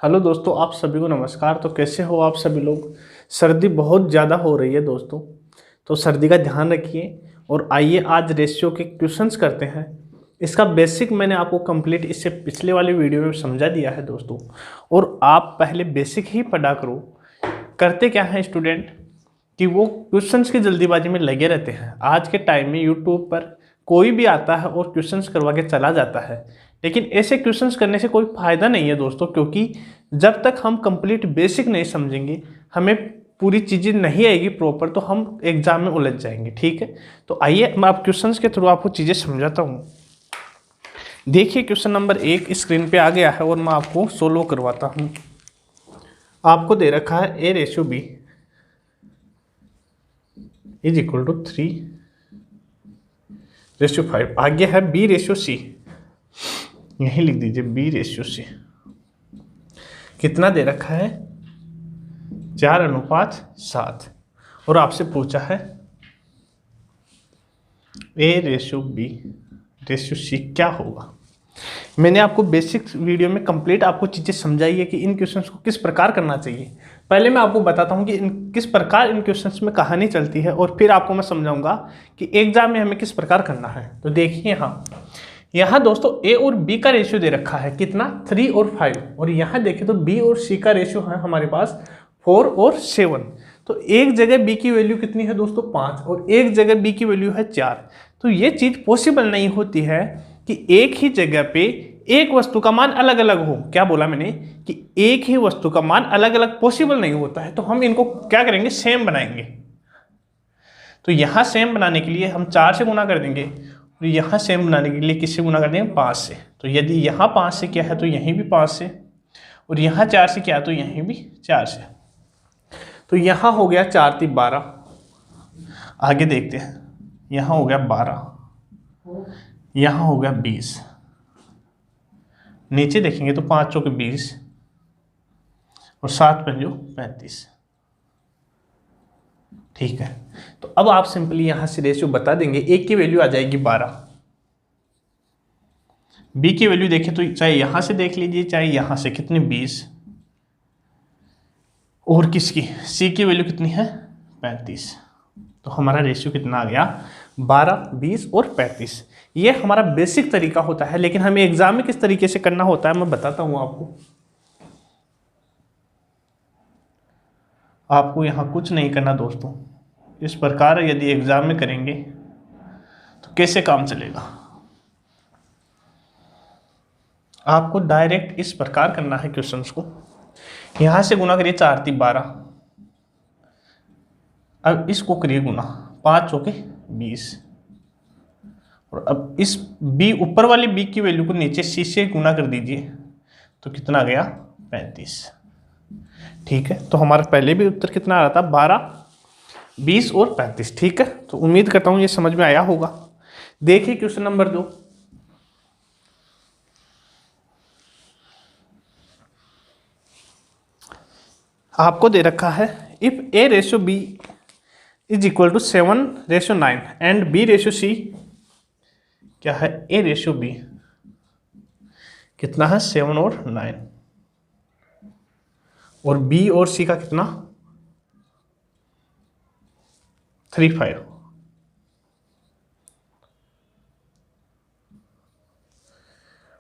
Hello दोस्तों, आप सभी को नमस्कार। तो कैसे हो आप सभी लोग। सर्दी बहुत ज़्यादा हो रही है दोस्तों, तो सर्दी का ध्यान रखिए। और आइए आज रेशियो के क्वेश्चंस करते हैं। इसका बेसिक मैंने आपको कंप्लीट इससे पिछले वाले वीडियो में समझा दिया है दोस्तों। और आप पहले बेसिक ही पढ़ा करो। करते क्या है स्टूडेंट कि वो क्वेश्चंस की जल्दीबाजी में लगे रहते हैं। आज के टाइम में यूट्यूब पर कोई भी आता है और क्वेश्चंस करवा के चला जाता है, लेकिन ऐसे क्वेश्चंस करने से कोई फायदा नहीं है दोस्तों, क्योंकि जब तक हम कंप्लीट बेसिक नहीं समझेंगे, हमें पूरी चीज़ें नहीं आएगी प्रॉपर, तो हम एग्जाम में उलझ जाएंगे। ठीक है, तो आइए मैं आप क्वेश्चंस के थ्रू आपको चीज़ें समझाता हूँ। देखिए क्वेश्चन नंबर 1 स्क्रीन पे आ गया है और मैं आपको सोल्व करवाता हूँ। आपको दे रखा है A/B इज इक्वल टू 3/5। आगे है B/C, यही लिख दीजिए B/C। कितना दे रखा है 4:7। और आपसे पूछा है A/B/C क्या होगा। मैंने आपको बेसिक वीडियो में कंप्लीट आपको चीज़ें समझाई है कि इन क्वेश्चंस को किस प्रकार करना चाहिए। पहले मैं आपको बताता हूं कि किस प्रकार इन क्वेश्चंस में कहानी चलती है, और फिर आपको मैं समझाऊंगा कि एग्जाम में हमें किस प्रकार करना है। तो देखिए यहाँ दोस्तों A और B का रेशियो दे रखा है कितना 3 और 5, और यहाँ देखें तो B और C का रेशियो है हमारे पास 4 और 7। तो एक जगह B की वैल्यू कितनी है दोस्तों 5, और एक जगह B की वैल्यू है 4। तो ये चीज़ पॉसिबल नहीं होती है कि एक ही जगह पे एक वस्तु का मान अलग अलग हो। क्या बोला मैंने कि एक ही वस्तु का मान अलग अलग पॉसिबल नहीं होता है। तो हम इनको क्या करेंगे, सेम बनाएंगे। तो यहां सेम बनाने के लिए हम 4 से गुना कर देंगे, और यहां सेम बनाने के लिए किससे गुना कर देंगे 5 से। तो यदि यहां 5 से क्या है तो यहीं भी 5 से, और यहां 4 से क्या है तो यहीं भी 4 से। तो यहां हो गया 4 3 12। आगे देखते हैं, यहां हो गया 12, यहां हो गया 20। नीचे देखेंगे तो 5 चौके 20 और 7 पंजो 35। ठीक है, तो अब आप सिंपली यहां से रेशियो बता देंगे। एक की वैल्यू आ जाएगी 12, बी की वैल्यू देखें तो चाहे यहां से देख लीजिए चाहे यहां से, कितनी 20, और किसकी सी की वैल्यू कितनी है 35। तो हमारा रेशियो कितना आ गया 12, 20 और 35। ये हमारा बेसिक तरीका होता है, लेकिन हमें एग्जाम में किस तरीके से करना होता है मैं बताता हूं आपको। आपको यहां कुछ नहीं करना दोस्तों। इस प्रकार यदि एग्जाम में करेंगे तो कैसे काम चलेगा। आपको डायरेक्ट इस प्रकार करना है क्वेश्चंस को। यहां से गुना करिए 4 3 12, अब इसको करिए गुना 5 चौके 20, और अब इस b ऊपर वाली b की वैल्यू को नीचे c से गुना कर दीजिए, तो कितना आ गया 35। ठीक है, तो हमारा पहले भी उत्तर कितना आ रहा था 12, 20 और 35। ठीक है, तो उम्मीद करता हूं ये समझ में आया होगा। देखिए क्वेश्चन नंबर 2। आपको दे रखा है if A/B is equal to 7/9 and B/C क्या है A/B कितना है 7 और 9, और B और C का कितना 3 5।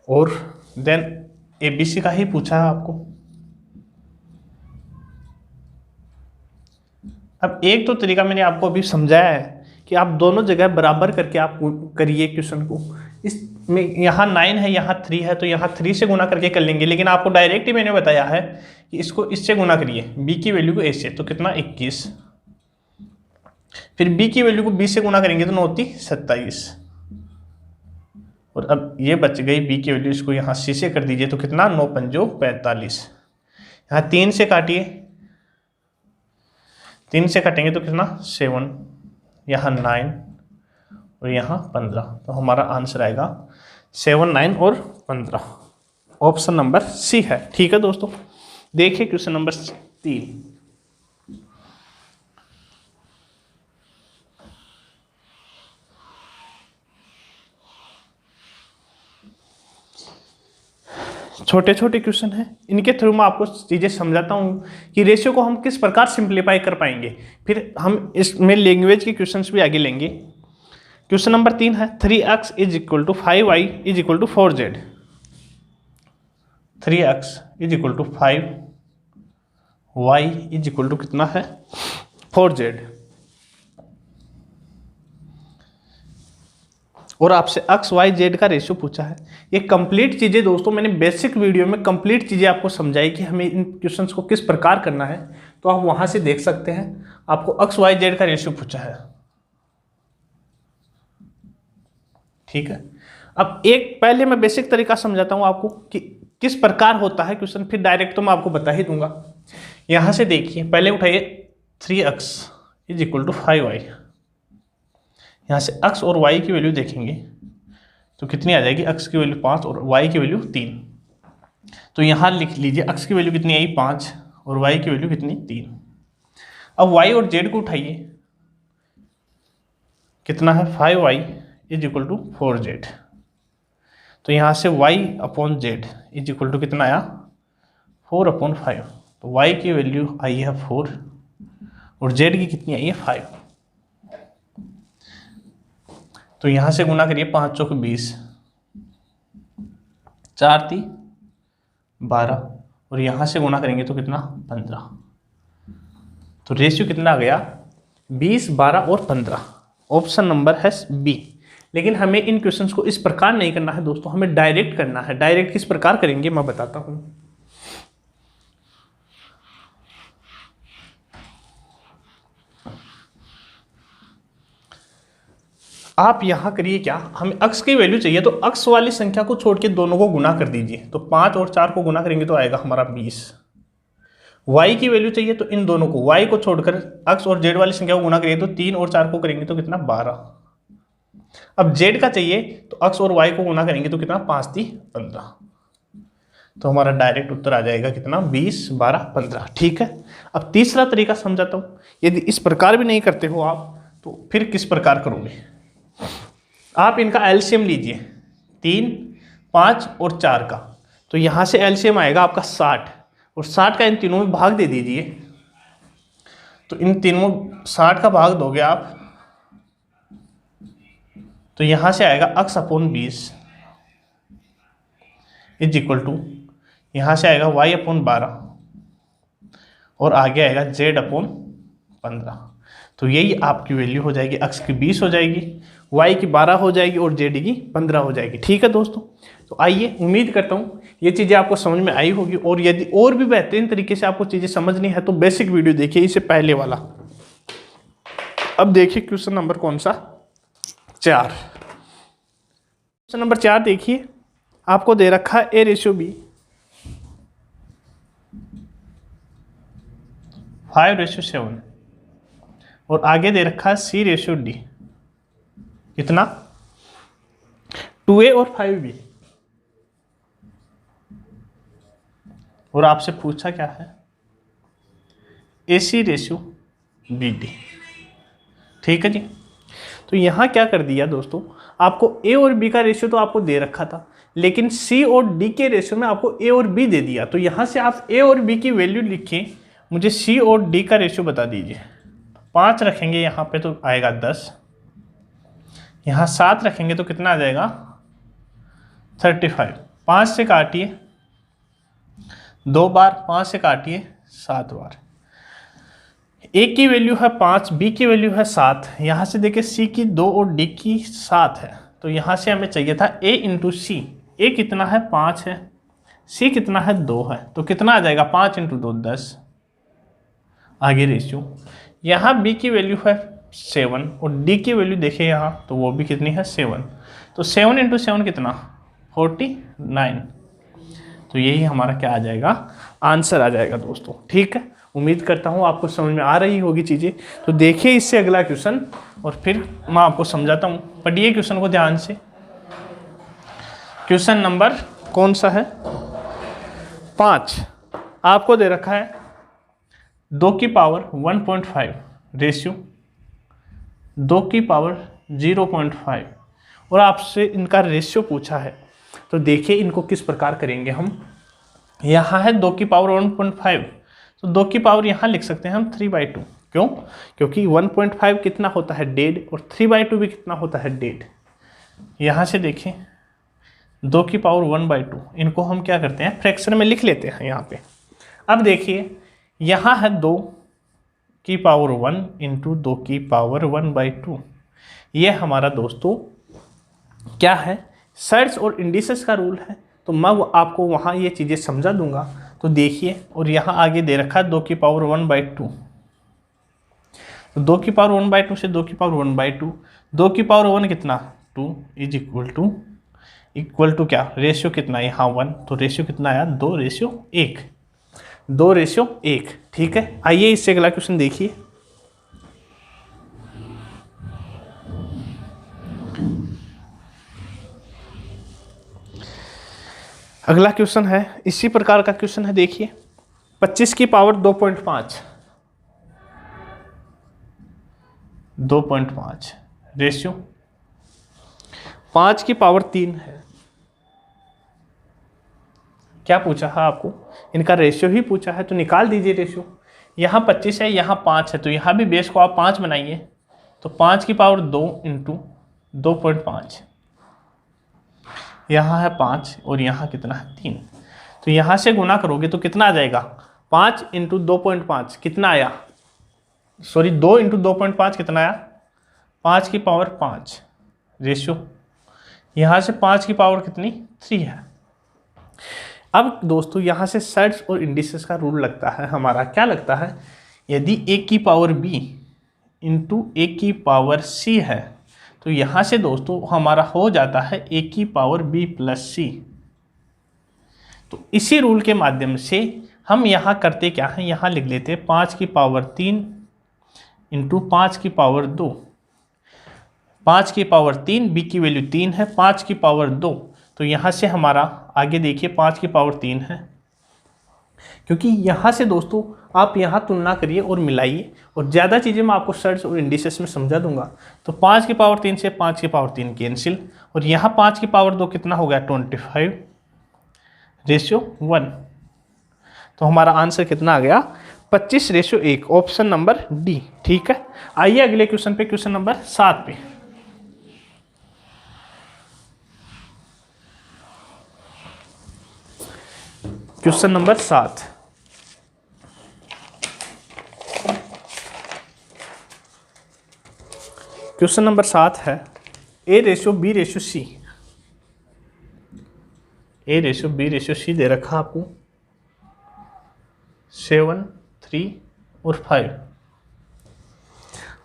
और देन ABC का ही पूछा है आपको। अब एक तो तरीका मैंने आपको अभी समझाया है कि आप दोनों जगह बराबर करके आप करिए क्वेश्चन को। इसमें यहाँ 9 है यहाँ 3 है, तो यहाँ 3 से गुना करके कर लेंगे, लेकिन आपको डायरेक्ट ही मैंने बताया है कि इसको इससे गुना करिए b की वैल्यू को a से, तो कितना 21। फिर b की वैल्यू को b से गुना करेंगे तो 9 × 27, और अब ये बच गई b की वैल्यू, इसको यहाँ c से कर दीजिए तो कितना 9 पंजो 45। यहाँ 3 से काटिए, 3 से काटेंगे तो कितना 7, यहाँ 9 और यहाँ 15। तो हमारा आंसर आएगा 7 9 और 15। ऑप्शन नंबर सी है। ठीक है दोस्तों, देखिए क्वेश्चन नंबर 3। छोटे छोटे क्वेश्चन हैं, इनके थ्रू मैं आपको चीज़ें समझाता हूँ कि रेशियो को हम किस प्रकार सिंप्लीफाई कर पाएंगे। फिर हम इसमें लैंग्वेज के क्वेश्चंस भी आगे लेंगे। क्वेश्चन नंबर 3 है 3x is equal to 5y is equal to 4z। 3x is equal to 5y is equal to कितना है 4z। और आपसे x y z का रेशियो पूछा है। ये कंप्लीट चीज़ें दोस्तों मैंने बेसिक वीडियो में कंप्लीट चीज़ें आपको समझाई कि हमें इन क्वेश्चंस को किस प्रकार करना है, तो आप वहां से देख सकते हैं। आपको x y z का रेशियो पूछा है, ठीक है। अब एक पहले मैं बेसिक तरीका समझाता हूं आपको कि किस प्रकार होता है क्वेश्चन, फिर डायरेक्ट तो मैं आपको बता ही दूंगा। यहां से देखिए, पहले उठाइए 3x is equal to 5y। यहाँ से x और y की वैल्यू देखेंगे तो कितनी आ जाएगी, x की वैल्यू 5 और y की वैल्यू 3। तो यहाँ लिख लीजिए x की वैल्यू कितनी आई 5 और y की वैल्यू कितनी 3। अब y और z को उठाइए, कितना है 5y is equal to 4z। तो यहाँ से y upon z is equal to कितना आया 4/5। तो y की वैल्यू आई है 4 और z की कितनी आई है 5। तो यहाँ से गुना करिए 5 चौक 20, 4 × 3 = 12 और यहाँ से गुना करेंगे तो कितना 15। तो रेशियो कितना आ गया 20, 12 और 15। ऑप्शन नंबर है बी। लेकिन हमें इन क्वेश्चंस को इस प्रकार नहीं करना है दोस्तों, हमें डायरेक्ट करना है। डायरेक्ट किस प्रकार करेंगे मैं बताता हूँ। आप यहां करिए क्या, हमें x की वैल्यू चाहिए तो x वाली संख्या को छोड़ के दोनों को गुना कर दीजिए। तो 5 और 4 को गुना करेंगे तो आएगा हमारा 20। y की वैल्यू चाहिए तो इन दोनों को, y को छोड़कर x और z वाली संख्या को गुना करिए तो 3 और 4 को करेंगे तो कितना 12। अब z का चाहिए तो x और y को गुना करेंगे तो कितना 5 × 3 = 15। तो हमारा डायरेक्ट उत्तर आ जाएगा कितना 20, 12, 15। ठीक है। अब तीसरा तरीका समझाता हूँ। यदि इस प्रकार भी नहीं करते हो आप तो फिर किस प्रकार करोगे। आप इनका एलसीएम लीजिए 3, 5 और 4 का। तो यहाँ से एलसीएम आएगा आपका 60 और 60 का इन तीनों में भाग दे दीजिए। तो इन तीनों 60 का भाग दोगे आप तो यहाँ से आएगा x/20 इज इक्वल टू, यहाँ से आएगा y/12 और आगे आएगा z/15। तो यही आपकी वैल्यू हो जाएगी, x की 20 हो जाएगी, y की 12 हो जाएगी और z की 15 हो जाएगी। ठीक है दोस्तों। तो आइए, उम्मीद करता हूँ ये चीज़ें आपको समझ में आई होगी। और यदि और भी बेहतरीन तरीके से आपको चीज़ें समझनी है तो बेसिक वीडियो देखिए, इससे पहले वाला। अब देखिए क्वेश्चन नंबर कौन सा 4। क्वेश्चन नंबर 4 देखिए, आपको दे रखा है a/b 5/7 और आगे दे रखा है c/d कितना 2a और 5b। और आपसे पूछा क्या है ac/bd। ठीक है जी। तो यहाँ क्या कर दिया दोस्तों, आपको a और b का रेशियो तो आपको दे रखा था, लेकिन c और d के रेशियो में आपको a और b दे दिया। तो यहाँ से आप a और b की वैल्यू लिखें, मुझे c और d का रेशियो बता दीजिए। 5 रखेंगे यहाँ पे तो आएगा 10, यहाँ 7 रखेंगे तो कितना आ जाएगा 35। 5 से काटिए 2 बार, 5 से काटिए 7 बार। a की वैल्यू है 5, b की वैल्यू है 7। यहाँ से देखिए c की 2 और d की 7 है। तो यहाँ से हमें चाहिए था a × c। a कितना है 5 है, c कितना है 2 है। तो कितना आ जाएगा 5 × 2 10। आगे रेशियो, यहाँ b की वैल्यू है 7 और d की वैल्यू देखिए यहाँ, तो वो भी कितनी है 7। तो 7 × 7 कितना 49। तो यही हमारा क्या आ जाएगा, आंसर आ जाएगा दोस्तों। ठीक है। उम्मीद करता हूँ आपको समझ में आ रही होगी चीज़ें। तो देखिए इससे अगला क्वेश्चन और फिर मैं आपको समझाता हूँ। पढ़िए क्वेश्चन को ध्यान से। क्वेश्चन नंबर कौन सा है 5। आपको दे रखा है 2 की पावर 1.5 रेशियो 2 की पावर 0.5 और आपसे इनका रेशियो पूछा है। तो देखिए इनको किस प्रकार करेंगे हम। यहाँ है 2 की पावर 1.5, तो 2 की पावर यहाँ लिख सकते हैं हम 3/2। क्यों? क्योंकि 1.5 कितना होता है 1.5 और 3/2 भी कितना होता है 1.5। यहाँ से देखें 2 की पावर 1/2, इनको हम क्या करते हैं फ्रैक्शन में लिख लेते हैं यहाँ पे। अब देखिए यहाँ है 2 की पावर 1 इंटू 2 की पावर 1/2। ये हमारा दोस्तों क्या है, साइड्स और इंडिसेस का रूल है। तो मैं आपको वहाँ ये चीज़ें समझा दूंगा। तो देखिए, और यहाँ आगे दे रखा है 2 की पावर 1/2। तो 2 की पावर 1/2 से 2 की पावर 1/2, 2 की पावर 1 कितना 2 इज इक्वल टू क्या, रेशियो कितना यहाँ 1, तो रेशियो कितना आया 2:1, 2:1। ठीक है, आइए इससे अगला क्वेश्चन देखिए। अगला क्वेश्चन है इसी प्रकार का क्वेश्चन है, देखिए 25 की पावर 2.5, 2.5 रेशियो 5 की पावर 3 है। क्या पूछा है आपको, इनका रेशियो ही पूछा है, तो निकाल दीजिए रेशियो। यहाँ 25 है, यहाँ 5 है, तो यहाँ भी बेस को आप 5 बनाइए। तो 5 की पावर 2 इंटू 2.5, यहाँ है 5 और यहाँ कितना है 3, तो यहाँ से गुना करोगे तो कितना आ जाएगा 5 इंटू 2.5 कितना आया, सॉरी 2 इंटू 2.5 कितना आया 5 की पावर 5 रेशियो, यहाँ से 5 की पावर कितनी 3 है। अब दोस्तों यहाँ से साइड्स और इंडिसेस का रूल लगता है हमारा, क्या लगता है, यदि a की पावर b इंटू a की पावर c है, तो यहाँ से दोस्तों हमारा हो जाता है a की पावर b प्लस c। तो इसी रूल के माध्यम से हम यहाँ करते क्या हैं, यहाँ लिख लेते हैं 5 की पावर 3 इंटू 5 की पावर 2, 5 की पावर 3, b की वैल्यू 3 है, 5 की पावर 2, तो यहाँ से हमारा आगे देखिए 5 की पावर 3 है। क्योंकि यहाँ से दोस्तों आप यहाँ तुलना करिए और मिलाइए, और ज़्यादा चीज़ें मैं आपको साइड्स और इंडिसेस में समझा दूंगा। तो 5 की पावर 3 से 5 की पावर 3 कैंसिल, और यहाँ 5 की पावर 2 कितना हो गया 25 रेशियो 1। तो हमारा आंसर कितना आ गया 25:1, ऑप्शन नंबर डी। ठीक है, आइए अगले क्वेश्चन पे, क्वेश्चन नंबर 7 पे। क्वेश्चन नंबर 7, क्वेश्चन नंबर 7 है a:b:c, a:b:c दे रखा आपको 7, 3 और 5।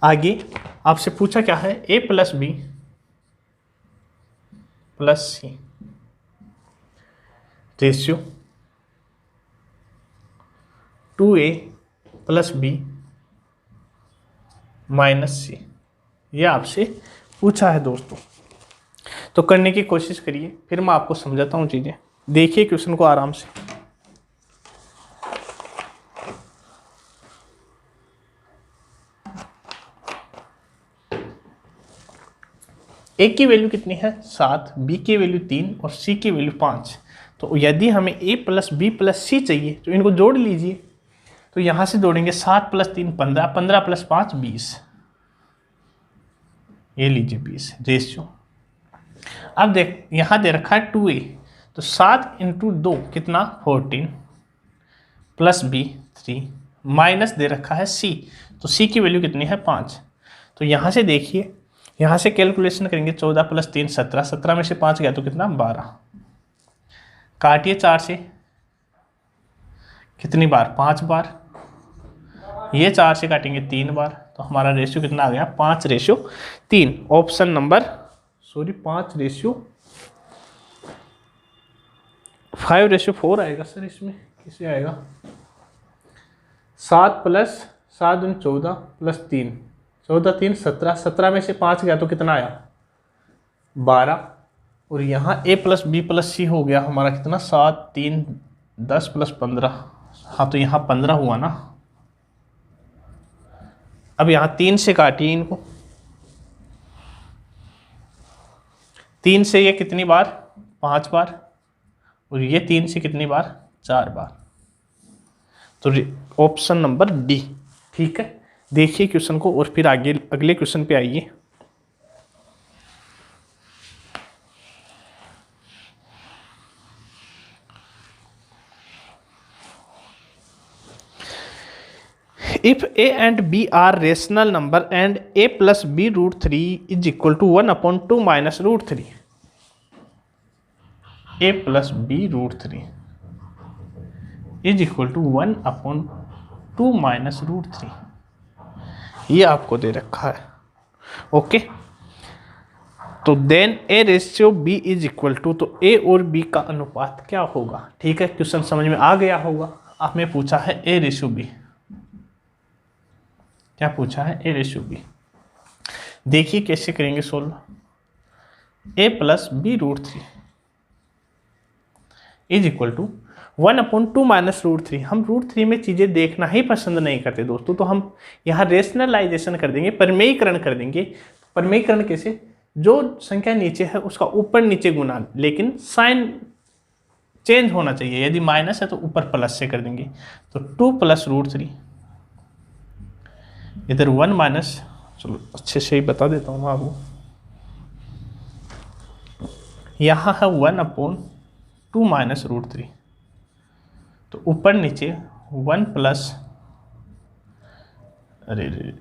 आगे आपसे पूछा क्या है, a plus b plus c ratio 2a plus b minus c, यह आपसे पूछा है दोस्तों। तो करने की कोशिश करिए, फिर मैं आपको समझाता हूँ चीज़ें। देखिए क्वेश्चन को आराम से। a की वैल्यू कितनी है 7, b की वैल्यू 3 और c की वैल्यू 5। तो यदि हमें a plus b plus c चाहिए तो इनको जोड़ लीजिए। तो यहाँ से जोड़ेंगे 7 प्लस 3 15, 15 प्लस 5 20, ये लीजिए 20 रेशियो। अब देख यहाँ दे रखा है 2a, तो 7 इंटू 2 कितना 14 प्लस b 3 माइनस दे रखा है c, तो c की वैल्यू कितनी है 5। तो यहाँ से देखिए, यहाँ से कैलकुलेशन करेंगे 14 प्लस 3 17, 17 में से 5 गया तो कितना 12, काटिए 4 से कितनी बार 5 बार, ये 4 से काटेंगे 3 बार, तो हमारा रेशियो कितना आ गया 5:3, ऑप्शन नंबर 5:4 आएगा सर। इसमें किसे आएगा 7 प्लस 7 दूनी 14 प्लस 3, 14 3 17, 17 में से 5 गया तो कितना आया 12, और यहाँ a plus b plus c हो गया हमारा कितना 7 3 10 प्लस 15, हाँ तो यहाँ 15 हुआ ना। अब यहाँ 3 से काटिए इनको, 3 से ये कितनी बार 5 बार, और ये 3 से कितनी बार, 4 बार। तो ऑप्शन नंबर डी। ठीक है, देखिए क्वेश्चन को और फिर आगे अगले क्वेश्चन पे आइए। If a and b are rational number and a plus b root 3 is equal to 1 upon 2 minus root 3, a plus b root 3 is equal to 1 upon 2 minus root 3, ये आपको दे रखा है। ओके, तो then a ratio b is equal to, तो a और b का अनुपात क्या होगा। ठीक है, क्वेश्चन समझ में आ गया होगा। आपने पूछा है a रेशियो b, क्या पूछा है, a रेशियो b। देखिए कैसे करेंगे solve. a plus B root 3 is equal to 1 upon 2 minus root 3। हम रूट 3 में चीज़ें देखना ही पसंद नहीं करते दोस्तों, तो हम यहाँ रेशनलाइजेशन कर देंगे, परिमेयीकरण कर देंगे। परिमेयीकरण कैसे, जो संख्या नीचे है उसका ऊपर नीचे गुना, लेकिन साइन चेंज होना चाहिए। यदि माइनस है तो ऊपर प्लस से कर देंगे। तो 2 प्लस रूट 3, इधर 1 माइनस, चलो अच्छे से ही बता देता हूँ आपको, यहाँ है 1 अपॉन 2 माइनस रूट 3, तो ऊपर नीचे 1 प्लस, अरे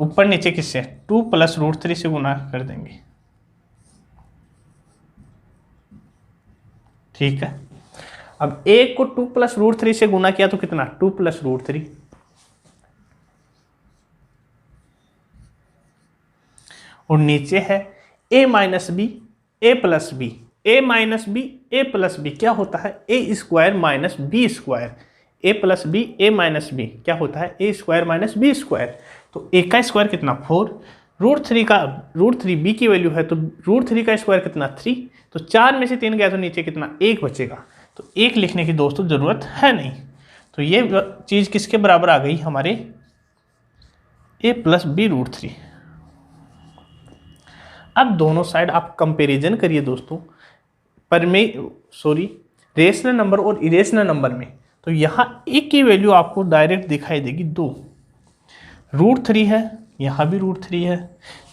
ऊपर नीचे किससे, 2 प्लस रूट 3 से गुना कर देंगे। ठीक है, अब a को 2 प्लस रूट 3 से गुना किया तो कितना, 2 प्लस रूट 3, और नीचे है a minus B A plus B, A minus B A plus B क्या होता है, A square minus B square, A plus B A minus B क्या होता है, A square minus B square. तो ए का स्क्वायर कितना 4, रूट 3 बी की वैल्यू है, तो रूट 3 का स्क्वायर कितना 3, तो 4 में से 3 गया तो नीचे कितना 1 बचेगा। तो 1 लिखने की दोस्तों ज़रूरत है नहीं। तो ये चीज़ किसके बराबर आ गई हमारे, ए प्लस बी रूट 3। अब दोनों साइड आप कंपैरिजन करिए दोस्तों, रेशनल नंबर और इरेशनल नंबर में। तो यहाँ ए की वैल्यू आपको डायरेक्ट दिखाई देगी 2, रूट 3 है, यहाँ भी रूट 3 है,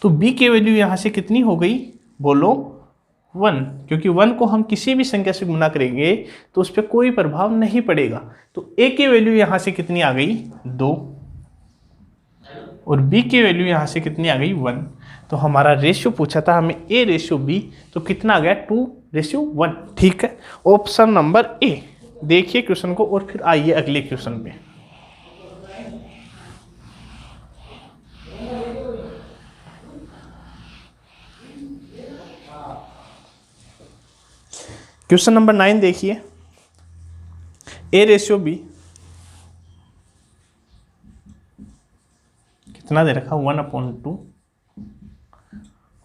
तो बी की वैल्यू यहाँ से कितनी हो गई, बोलो 1, क्योंकि 1 को हम किसी भी संख्या से गुना करेंगे तो उस पर कोई प्रभाव नहीं पड़ेगा। तो ए की वैल्यू यहाँ से कितनी आ गई 2, और बी की वैल्यू यहाँ से कितनी आ गई 1। तो हमारा रेशियो पूछा था हमें ए रेशियो बी, तो कितना आ गया 2:1। ठीक है, ऑप्शन नंबर ए। देखिए क्वेश्चन को और फिर आइए अगले क्वेश्चन पे। क्वेश्चन नंबर 9 देखिए, ए रेशियो बी कितना दे रखा 1/2,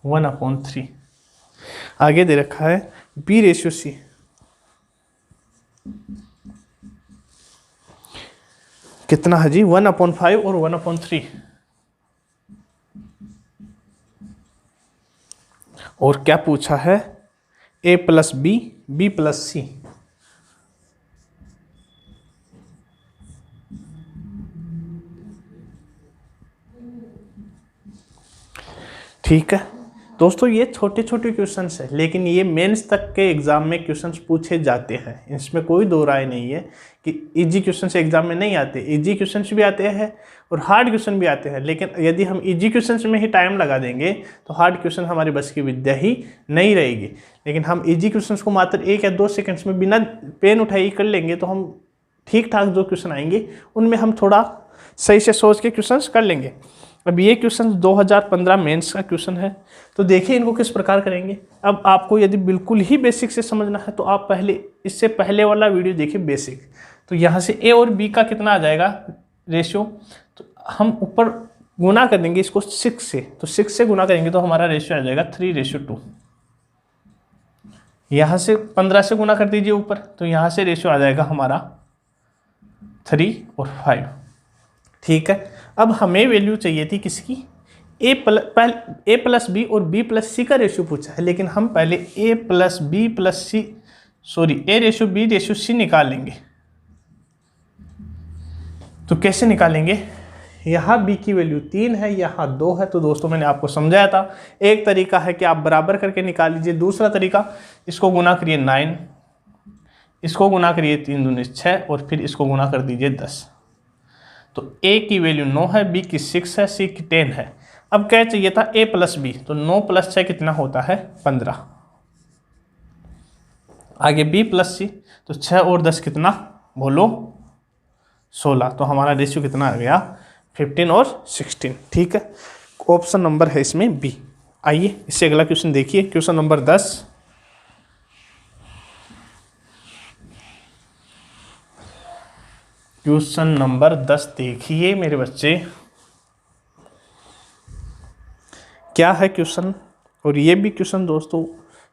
1/3। आगे दे रखा है बी रेशियो सी कितना है जी 1/5 और 1/3। और क्या पूछा है, ए प्लस बी, बी प्लस सी। ठीक है दोस्तों, ये छोटे छोटे क्वेश्चंस है, लेकिन ये मेंस तक के एग्जाम में क्वेश्चंस पूछे जाते हैं, इसमें कोई दो राय नहीं है कि इजी क्वेश्चंस एग्जाम में नहीं आते। इजी क्वेश्चंस भी आते हैं और हार्ड क्वेश्चन भी आते हैं, लेकिन यदि हम इजी क्वेश्चंस में ही टाइम लगा देंगे तो हार्ड क्वेश्चन हमारी बस की विद्या ही नहीं रहेगी। लेकिन हम इजी क्वेश्चंस को मात्र 1 या 2 सेकेंड्स में बिना पेन उठाई कर लेंगे तो हम ठीक ठाक जो क्वेश्चन आएंगे उनमें हम थोड़ा सही से सोच के क्वेश्चंस कर लेंगे। अब ये क्वेश्चन 2015 मेंस का क्वेश्चन है, तो देखिए इनको किस प्रकार करेंगे। अब आपको यदि बिल्कुल ही बेसिक से समझना है तो आप इससे पहले वाला वीडियो देखिए बेसिक। तो यहाँ से ए और बी का कितना आ जाएगा रेशियो, तो हम ऊपर गुना कर देंगे इसको 6 से, तो 6 से गुना करेंगे तो हमारा रेशियो आ जाएगा 3:2। यहाँ से 15 से गुना कर दीजिए ऊपर, तो यहाँ से रेशियो आ जाएगा हमारा 3 और 5। ठीक है, अब हमें वैल्यू चाहिए थी किसकी, ए प्लस बी और बी प्लस सी का रेशियो पूछा है, लेकिन हम पहले A plus B plus C A ratio B ratio C निकाल लेंगे। तो कैसे निकालेंगे? यहाँ b की वैल्यू 3 है, यहाँ 2 है। तो दोस्तों मैंने आपको समझाया था, एक तरीका है कि आप बराबर करके निकाल लीजिए, दूसरा तरीका इसको गुना करिए 9, इसको गुना करिए 3 दूनी 6 और फिर इसको गुना कर दीजिए 10। तो a की वैल्यू 9 है, b की 6 है, c की 10 है। अब क्या चाहिए था? a plus B. तो 9 प्लस 6 कितना होता है? 15। आगे b प्लस सी, तो 6 और 10 कितना बोलो? 16। तो हमारा रेशियो कितना आ गया? 15 और 16। ठीक है, ऑप्शन नंबर है इसमें बी। आइए इससे अगला क्वेश्चन देखिए, क्वेश्चन नंबर 10। क्वेश्चन नंबर 10 देखिए मेरे बच्चे, क्या है क्वेश्चन। और ये भी क्वेश्चन दोस्तों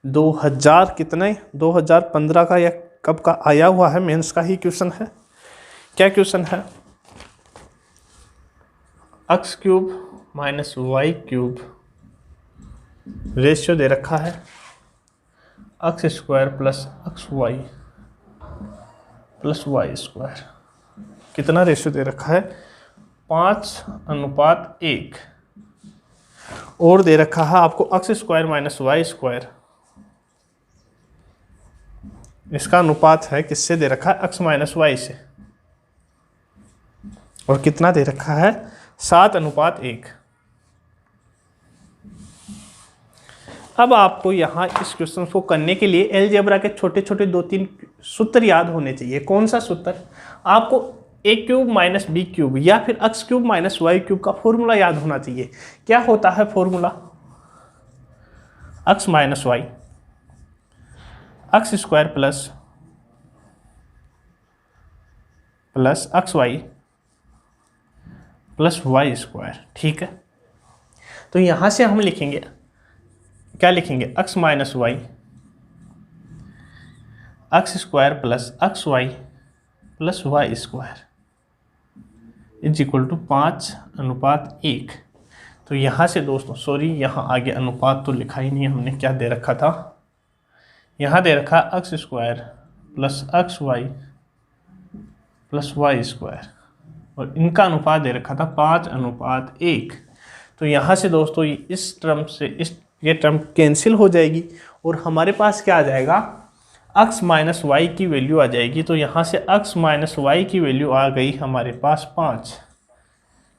2015 का या कब का आया हुआ है, मेंस का ही क्वेश्चन है। क्या क्वेश्चन है? x cube minus Y cube ratio दे रखा है x square plus X Y plus Y square. कितना रेशियो दे रखा है? 5:1। और दे रखा है आपको x square minus Y square, इसका अनुपात है किससे दे रखा है? x माइनस वाई से। और कितना दे रखा है? 7:1। अब आपको यहाँ इस क्वेश्चन को करने के लिए अलजेब्रा के छोटे छोटे 2-3 सूत्र याद होने चाहिए। कौन सा सूत्र? आपको a cube minus B cube या फिर x cube minus Y cube का फॉर्मूला याद होना चाहिए। क्या होता है formula? x minus Y, X square plus X Y plus Y square. ठीक है, तो यहां से हम लिखेंगे, क्या लिखेंगे? x minus Y X square plus X Y plus Y square is equal to 5:1। तो यहाँ से दोस्तों, सॉरी यहाँ आगे अनुपात तो लिखा ही नहीं है हमने, क्या दे रखा था? यहाँ दे रखा X square plus X Y plus Y square और इनका अनुपात दे रखा था 5:1। तो यहाँ से दोस्तों इस टर्म से ये टर्म कैंसिल हो जाएगी और हमारे पास क्या आ जाएगा? x माइनस वाई की वैल्यू आ जाएगी। तो यहाँ से x माइनस वाई की वैल्यू आ गई हमारे पास 5,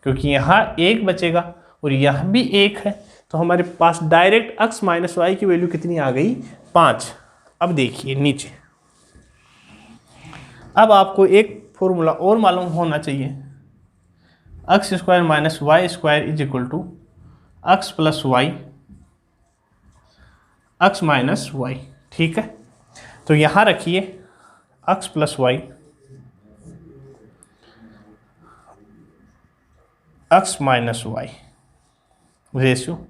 क्योंकि यहाँ 1 बचेगा और यहाँ भी 1 है। तो हमारे पास डायरेक्ट x माइनस वाई की वैल्यू कितनी आ गई? 5। अब देखिए नीचे, अब आपको एक फॉर्मूला और मालूम होना चाहिए, X square minus Y square is equal to X plus Y X minus Y. ठीक है, तो यहाँ रखिए X plus Y X minus Y ratio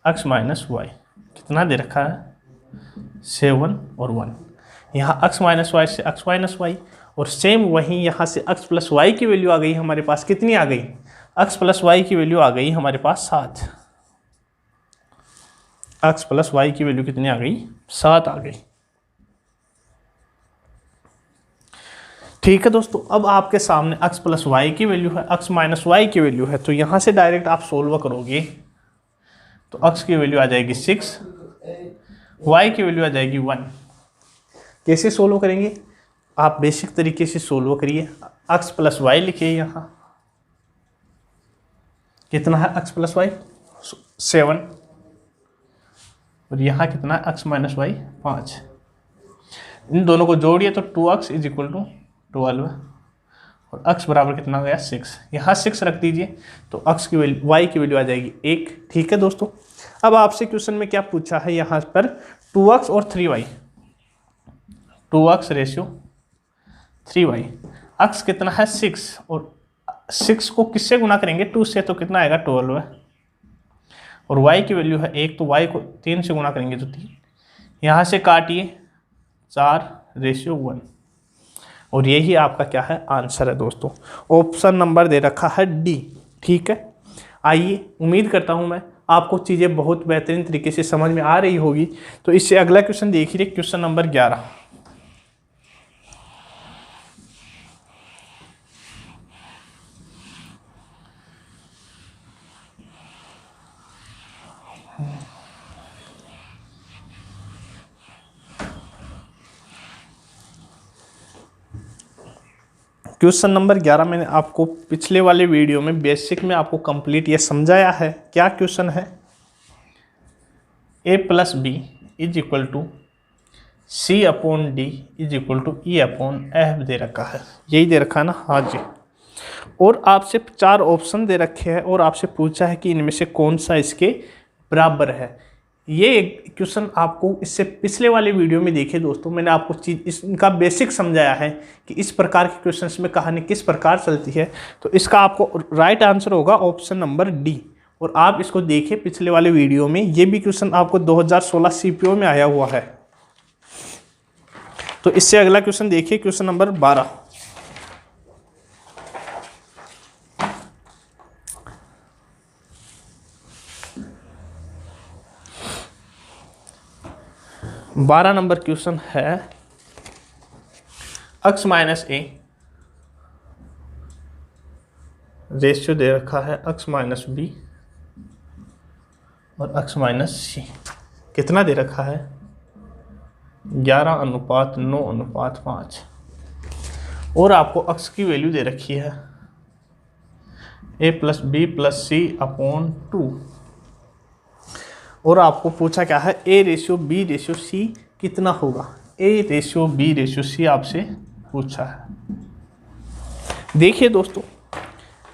X minus Y कितना दे रखा है? 7 और 1। यहाँ x माइनस वाई से x माइनस वाई और सेम वहीं यहाँ से x प्लस वाई की वैल्यू आ गई हमारे पास। कितनी आ गई? x प्लस वाई की वैल्यू आ गई हमारे पास 7। x प्लस वाई की वैल्यू कितनी आ गई? 7 आ गई। ठीक है दोस्तों, अब आपके सामने x प्लस वाई की वैल्यू है, x माइनस वाई की वैल्यू है। तो यहाँ से डायरेक्ट आप सोल्व करोगे तो x की वैल्यू आ जाएगी 6, y की वैल्यू आ जाएगी 1। कैसे सोल्व करेंगे? आप बेसिक तरीके से सोल्व करिए। x प्लस वाई लिखिए, यहाँ कितना है x प्लस वाई? 7 और यहाँ कितना है x माइनस वाई? 5। इन दोनों को जोड़िए तो 2x इज इक्वल टू 12 और x बराबर कितना गया? 6। यहाँ 6 रख दीजिए तो x की वैल्यू y की वैल्यू आ जाएगी 1। ठीक है दोस्तों, अब आपसे क्वेश्चन में क्या पूछा है? यहाँ पर 2x और 3y, 2x ratio 3y, x कितना है? 6 और 6 को किससे गुना करेंगे? 2 से, तो कितना आएगा? 12 है और y की वैल्यू है 1, तो y को 3 से गुना करेंगे तो 3। यहाँ से काटिए 4 रेशियो 1 और यही आपका क्या है? आंसर है दोस्तों। ऑप्शन नंबर दे रखा है डी। ठीक है, आइए, उम्मीद करता हूँ मैं आपको चीज़ें बहुत बेहतरीन तरीके से समझ में आ रही होगी। तो इससे अगला क्वेश्चन देखिए, क्वेश्चन नंबर 11। क्वेश्चन नंबर 11 मैंने आपको पिछले वाले वीडियो में बेसिक में आपको कंप्लीट ये समझाया है। क्या क्वेश्चन है? a plus B is equal to C upon D is equal to E upon F दे रखा है। यही दे रखा है ना? हाँ जी। और आपसे 4 ऑप्शन दे रखे हैं और आपसे पूछा है कि इनमें से कौन सा इसके बराबर है। ये क्वेश्चन आपको इससे पिछले वाले वीडियो में देखिए दोस्तों, मैंने आपको इसका बेसिक समझाया है कि इस प्रकार के क्वेश्चंस में कहानी किस प्रकार चलती है। तो इसका आपको राइट आंसर होगा ऑप्शन नंबर डी। और आप इसको देखिए पिछले वाले वीडियो में, ये भी क्वेश्चन आपको 2016 सीपीओ में आया हुआ है। तो इससे अगला क्वेश्चन देखिए, क्वेश्चन नंबर 12। नंबर क्वेश्चन है x माइनस ए, रेशियो दे रखा है x माइनस बी और x माइनस सी। कितना दे रखा है? 11:9:5। और आपको x की वैल्यू दे रखी है a plus B plus C upon 2। और आपको पूछा क्या है? a ratio b ratio c कितना होगा? a ratio b ratio c आपसे पूछा है। देखिए दोस्तों,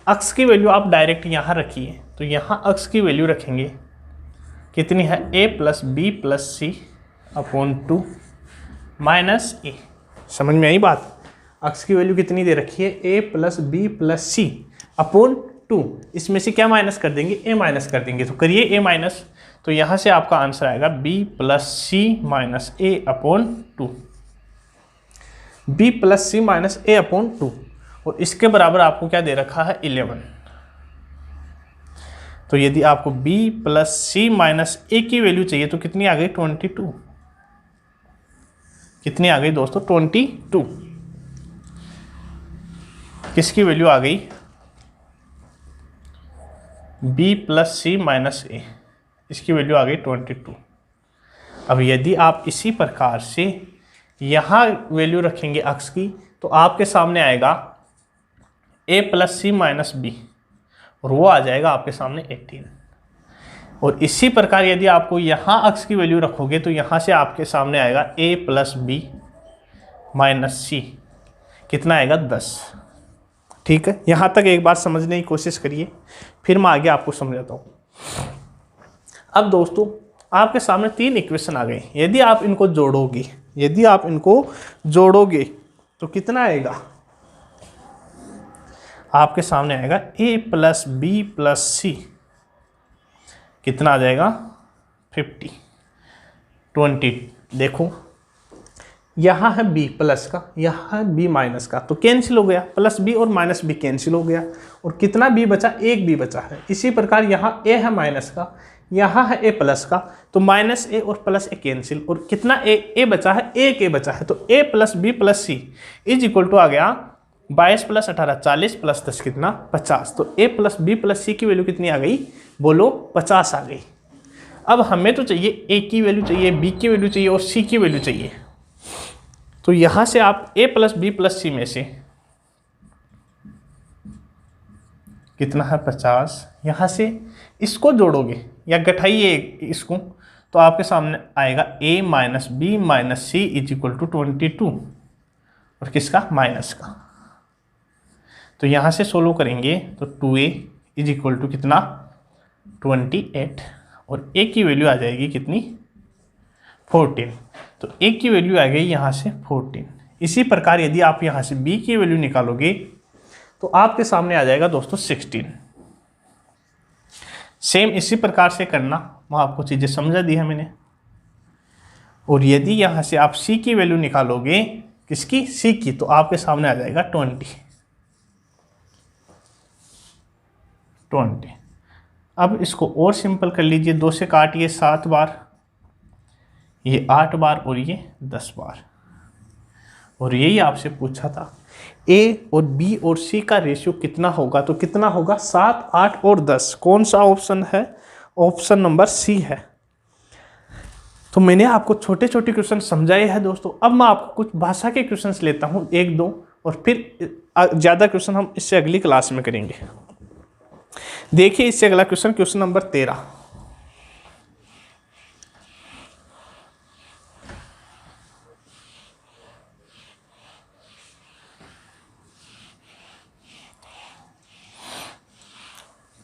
x की वैल्यू आप डायरेक्ट यहाँ रखिए। तो यहाँ x की वैल्यू रखेंगे, कितनी है? a plus B plus C upon 2 minus A. समझ में आई बात? x की वैल्यू कितनी दे रखी है? a plus B plus C upon 2। इसमें से क्या माइनस कर देंगे? a माइनस कर देंगे। तो करिए a माइनस। तो यहाँ से आपका आंसर आएगा b plus C minus a upon 2। b plus C minus a upon 2। और इसके बराबर आपको क्या दे रखा है? 11। तो यदि आपको b plus C minus a की वैल्यू चाहिए तो कितनी आ गई? 22। कितनी आ गई दोस्तों? 22। किसकी वैल्यू आ गई? b plus C minus a, इसकी वैल्यू आ गई 22। अब यदि आप इसी प्रकार से यहाँ वैल्यू रखेंगे x की, तो आपके सामने आएगा a plus C minus B और वो आ जाएगा आपके सामने 18। और इसी प्रकार यदि आपको यहाँ x की वैल्यू रखोगे तो यहाँ से आपके सामने आएगा a प्लस बी माइनस सी, कितना आएगा? 10। ठीक है, यहाँ तक एक बार समझने की कोशिश करिए, फिर मैं आगे आपको समझाता हूँ। अब दोस्तों, आपके सामने 3 इक्वेशन आ गए। यदि आप इनको जोड़ोगे तो कितना आएगा? आपके सामने आएगा a प्लस बी प्लस सी, कितना आ जाएगा? 50। 20। देखो, यहाँ है b प्लस का, यहाँ है b माइनस का, तो कैंसिल हो गया। प्लस b और माइनस b कैंसिल हो गया। और कितना b बचा? एक b बचा है। इसी प्रकार यहाँ a है माइनस का, यहाँ है a प्लस का, तो माइनस a और प्लस a कैंसिल। और कितना a बचा है? एक a बचा है। तो a plus B plus C is equal to आ गया 22 प्लस 18 40 प्लस 10 कितना? 50। तो a प्लस बी प्लस सी की वैल्यू कितनी आ गई? बोलो, 50 आ गई। अब हमें तो चाहिए a की वैल्यू चाहिए, b की वैल्यू चाहिए और c की वैल्यू चाहिए। तो यहाँ से आप a प्लस बी प्लस सी में से कितना है? 50। यहाँ से इसको जोड़ोगे या घटाइए इसको, तो आपके सामने आएगा a minus B minus C is equal to 22। और किसका? माइनस का। तो यहाँ से सोल्व करेंगे तो 2a इज इक्वल टू कितना? 28। और a की वैल्यू आ जाएगी कितनी? 14। तो a की वैल्यू आ गई यहाँ से 14। इसी प्रकार यदि आप यहाँ से b की वैल्यू निकालोगे तो आपके सामने आ जाएगा दोस्तों 16। सेम इसी प्रकार से करना, वहाँ आपको चीज़ें समझा दी है मैंने। और यदि यहाँ से आप c की वैल्यू निकालोगे, किसकी? c की, तो आपके सामने आ जाएगा 20। अब इसको और सिंपल कर लीजिए, 2 से काटिए 7 बार, ये 8 बार और ये 10 बार। और यही आपसे पूछा था ए और बी और सी का रेशियो कितना होगा, तो कितना होगा 7, 8 और 10। कौन सा ऑप्शन है? ऑप्शन नंबर सी है। तो मैंने आपको छोटे छोटे क्वेश्चन समझाए हैं दोस्तों। अब मैं आपको कुछ भाषा के क्वेश्चंस लेता हूं, 1-2, और फिर ज़्यादा क्वेश्चन हम इससे अगली क्लास में करेंगे। देखिए इससे अगला question, question number 13।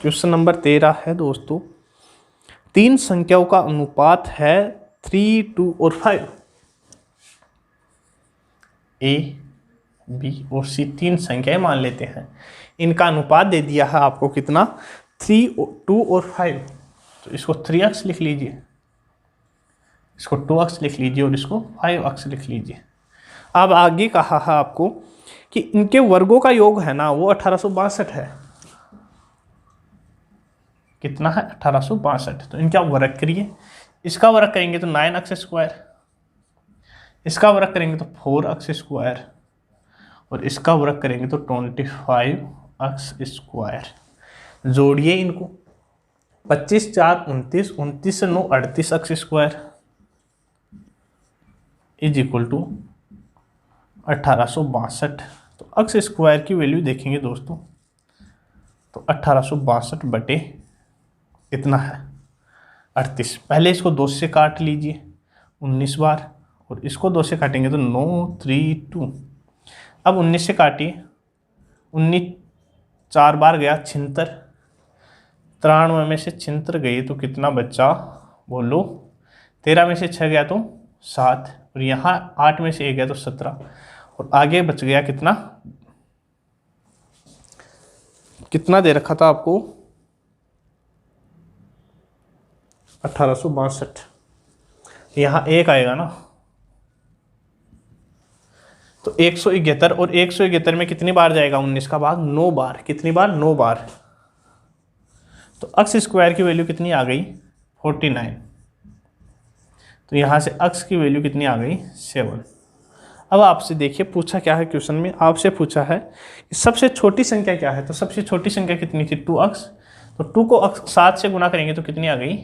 Question number 13 है दोस्तों, 3 संख्याओं का अनुपात है 3, 2 और 5। ए, बी और सी 3 संख्याएं मान लेते हैं, इनका अनुपात दे दिया है आपको कितना, 3, 2 और 5। तो इसको 3x लिख लीजिए, इसको 2x लिख लीजिए और इसको 5x लिख लीजिए। अब आगे कहा है आपको कि इनके वर्गों का योग है ना, वो 1862 है। कितना है? 1862। तो इनका वर्ग करिए, इसका वर्ग करेंगे तो 9x², इसका वर्ग करेंगे तो 4x², और इसका वर्ग करेंगे तो 25x²। जोड़िए इनको, 25 4 29, 29 से 9 38x² इज इक्वल टू 1862। तो x² की वैल्यू देखेंगे दोस्तों, तो 1862 बटे कितना है 38। पहले इसको 2 से काट लीजिए 19 बार, और इसको 2 से काटेंगे तो 9 3 2। अब 19 से काटिए, 19 4 बार गया 76, 93 में से 76 गई तो कितना बचा बोलो, 13 में से 6 गया तो 7, और यहाँ 8 में से 1 गया तो 17, और आगे बच गया कितना, कितना दे रखा था आपको 1862। यहाँ 1 आएगा ना, तो 171, और 171 में कितनी बार जाएगा 19 का भाग, 9 बार। कितनी बार? 9 बार। तो x² की वैल्यू कितनी आ गई 49। तो यहाँ से x की वैल्यू कितनी आ गई 7। अब आपसे देखिए पूछा क्या है क्वेश्चन में, आपसे पूछा है कि सबसे छोटी संख्या क्या है। तो सबसे छोटी संख्या कितनी थी 2x, तो 2 को 7 से गुना करेंगे तो कितनी आ गई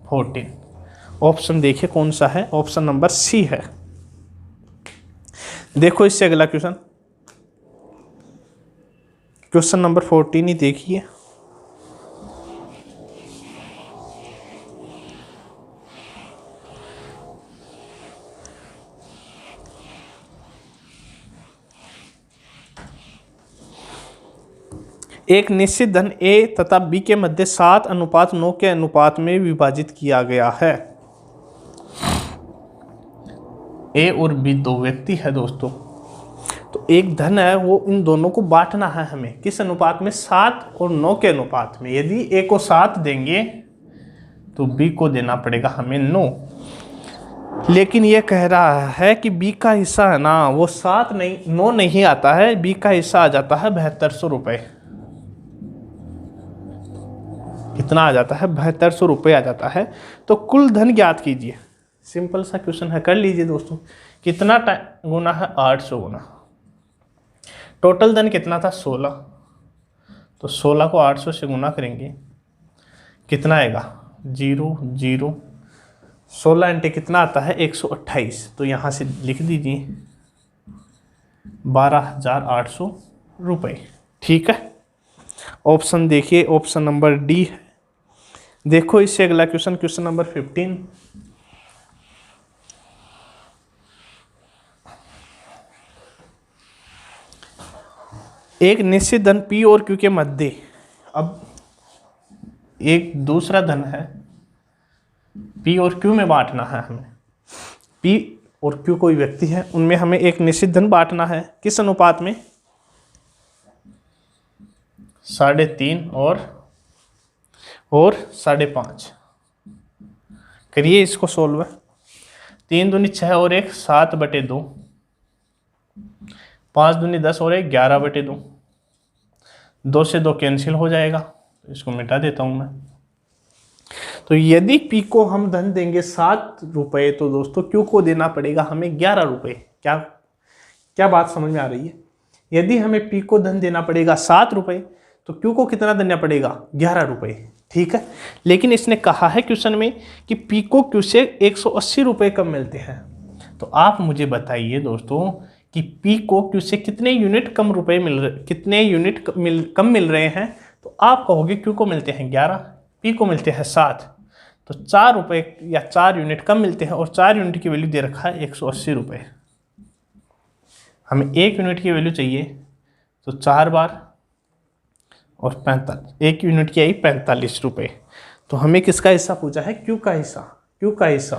14। ऑप्शन देखिए कौन सा है, ऑप्शन नंबर सी है। देखो इससे अगला क्वेश्चन, क्वेश्चन नंबर 14 ही देखिए। एक निश्चित धन ए तथा बी के मध्य 7:9 के अनुपात में विभाजित किया गया है। ए और बी 2 व्यक्ति है दोस्तों, तो एक धन है वो इन दोनों को बांटना है हमें, किस अनुपात में, 7 और 9 के अनुपात में। यदि ए को 7 देंगे तो बी को देना पड़ेगा हमें 9। लेकिन ये कह रहा है कि बी का हिस्सा है ना वो 7 नहीं 9 नहीं आता है, बी का हिस्सा आ जाता है 7200 रुपये। कितना आ जाता है 7200 रुपये आ जाता है। तो कुल धन ज्ञात कीजिए, सिंपल सा क्वेश्चन है, कर लीजिए दोस्तों। कितना गुना है 800 गुना, टोटल धन कितना था 16, तो 16 को 800 से गुना करेंगे कितना आएगा 0 0, 16 इंटे कितना आता है 128। तो यहाँ से लिख दीजिए 12,800 रुपये। ठीक है, ऑप्शन देखिए, ऑप्शन नंबर डी है। देखो इससे अगला क्वेश्चन, क्वेश्चन नंबर 15। एक निश्चित धन P और Q के मध्य, अब एक दूसरा धन है P और Q में बांटना है हमें। P और Q कोई व्यक्ति है, उनमें हमें एक निश्चित धन बांटना है, किस अनुपात में, 3.5 और 5.5। करिए इसको सोल्व। 3 दूनी 6 और 1 7/2, 5 दूनी 10 और 1 11/2। 2 से 2 कैंसिल हो जाएगा, तो इसको मिटा देता हूँ मैं। तो यदि P को हम धन देंगे 7 रुपये तो दोस्तों Q को देना पड़ेगा हमें 11 रुपये। क्या बात समझ में आ रही है? यदि हमें P को धन देना पड़ेगा 7 रुपये तो Q को कितना देना पड़ेगा? 11 रुपये। ठीक है, लेकिन इसने कहा है क्वेश्चन में कि P को Q से 180 रुपये कम मिलते हैं। तो आप मुझे बताइए दोस्तों कि P को Q से कितने यूनिट कम रुपए मिल रहे, कितने यूनिट कम मिल रहे हैं? तो आप कहोगे Q को मिलते हैं 11, P को मिलते हैं 7, तो 4 रुपये या 4 यूनिट कम मिलते हैं और 4 यूनिट की वैल्यू दे रखा है 180 रुपये। हमें 1 यूनिट की वैल्यू चाहिए तो 4 बार और 1 यूनिट की आई 45 रुपये। तो हमें किसका हिस्सा पूछा है? Q का हिस्सा। Q का हिस्सा,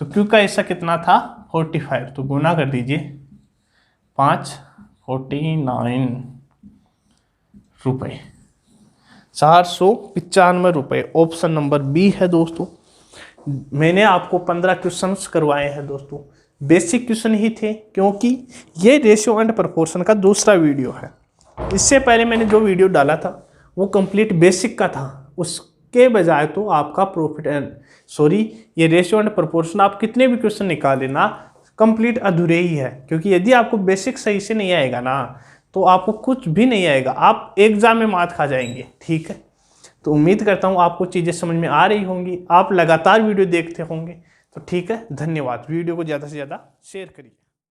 तो Q का हिस्सा कितना था? 45, तो गुना कर दीजिए 5, 49 रुपये, 495 रुपये। ऑप्शन नंबर बी है दोस्तों। मैंने आपको 15 क्वेश्चंस करवाए हैं दोस्तों, बेसिक क्वेश्चन ही थे, क्योंकि ये रेशियो एंड प्रोपोर्शन का दूसरा वीडियो है। इससे पहले मैंने जो वीडियो डाला था वो कंप्लीट बेसिक का था, उसके बजाय तो आपका ये रेशियो एंड प्रोपोर्शन आप कितने भी क्वेश्चन निकाले ना, कंप्लीट अधूरे ही है। क्योंकि यदि आपको बेसिक सही से नहीं आएगा ना तो आपको कुछ भी नहीं आएगा, आप एग्जाम में मात खा जाएंगे। ठीक है, तो उम्मीद करता हूँ आपको चीज़ें समझ में आ रही होंगी, आप लगातार वीडियो देखते होंगे। तो ठीक है, धन्यवाद। वीडियो को ज़्यादा से ज़्यादा शेयर करिए।